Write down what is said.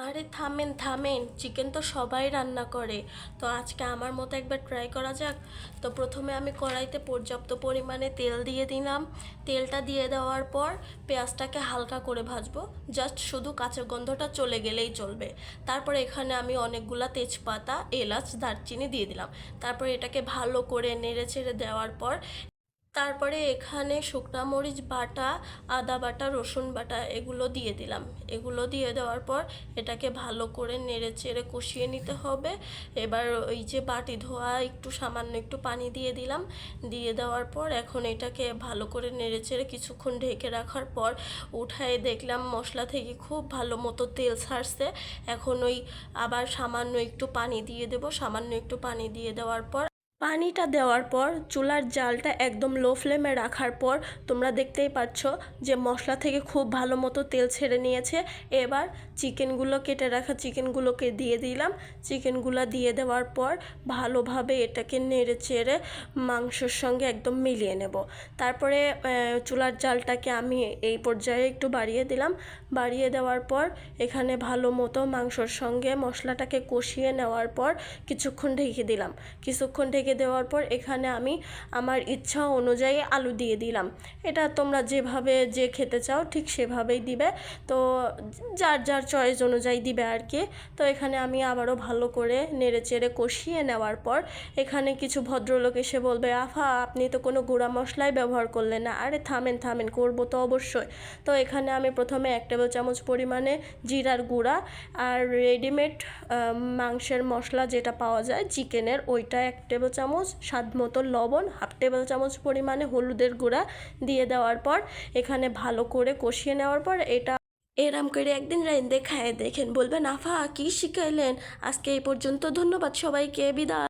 আরে থামেন থামেন, চিকেন তো সবাই রান্না করে। তো আজকে আমার মতো একবার ট্রাই করা যাক। তো প্রথমে আমি কড়াইতে পর্যাপ্ত পরিমাণে তেল দিয়ে দিলাম। তেলটা দিয়ে দেওয়ার পর পেঁয়াজটাকে হালকা করে ভাজবো, জাস্ট শুধু কাঁচা গন্ধটা চলে গেলেই চলবে। তারপরে এখানে আমি অনেকগুলা তেজপাতা, এলাচ, দারচিনি দিয়ে দিলাম। তারপরে এটাকে ভালো করে নেড়ে চেড়ে দেওয়ার পর তারপরে এখানে শুকনা মরিচ বাটা, আদা বাটা, রসুন বাটা এগুলো দিয়ে দিলাম। এগুলো দিয়ে দেওয়ার পর এটাকে ভালো করে নেড়ে চেড়ে কষিয়ে নিতে হবে। এবার ওই যে বাটি ধোয়া একটু সামান্য একটু পানি দিয়ে দিলাম। দিয়ে দেওয়ার পর এখন এটাকে ভালো করে নেড়ে চেড়ে কিছুক্ষণ ঢেকে রাখার পর উঠায়ে দেখলাম মশলা থেকে খুব ভালো মতো তেল ছাড়ছে। এখন ওই আবার সামান্য একটু পানি দিয়ে দেব। সামান্য একটু পানি দিয়ে দেওয়ার পর পানিটা দেওয়ার পর চুলার জালটা একদম লো ফ্লেমে রাখার পর তোমরা দেখতেই পাচ্ছ যে মশলা থেকে খুব ভালো মতো তেল ছেড়ে নিয়েছে। এবার চিকেনগুলো, কেটে রাখা চিকেনগুলোকে দিয়ে দিলাম। চিকেনগুলো দিয়ে দেওয়ার পর ভালোভাবে এটাকে নেড়ে চেড়ে মাংসর সঙ্গে একদম মিলিয়ে নেব। তারপরে চুলার জালটাকে আমি এই পর্যায়ে একটু বাড়িয়ে দিলাম। বাড়িয়ে দেওয়ার পর এখানে ভালো মতো মাংসর সঙ্গে মশলাটাকে কষিয়ে নেওয়ার পর কিছুক্ষণ ঢেকে দিলাম। কিছুক্ষণ ঢেকে দেওয়ার পর এখানে আমি আমার ইচ্ছা অনুযায়ী আলু দিয়ে দিলাম। এটা তোমরা যেভাবে যে খেতে চাও ঠিক সেভাবেই দিবে। তো যার যার চয়েস অনুযায়ী দিবে আর কি। তো এখানে আমি আবারও ভালো করে নেড়ে চেড়ে কষিয়ে নেওয়ার পর এখানে কিছু ভদ্রলোক এসে বলবে, আফা আপনি তো কোনো গুঁড়া মশলাই ব্যবহার করলেন না। আরে থামেন থামেন, করবো তো অবশ্যই। তো এখানে আমি প্রথমে 1 টেবিল চামচ পরিমাণে জিরার গুঁড়া আর রেডিমেড মাংসের মশলা যেটা পাওয়া যায় চিকেনের, ওইটা 1 টেবিল চামচ, স্বাদ মতো লবণ, 1/2 টেবিল চামচ পরিমাণে হলুদের গুঁড়া দিয়ে দেওয়ার পর এখানে ভালো করে কষিয়ে নেওয়ার পর এটা এরাম করে একদিন রাইন্দে খায় দেখেন, বলবেন আফা কি শিখাইলেন। আজকে এই পর্যন্ত, ধন্যবাদ সবাইকে, বিদায়।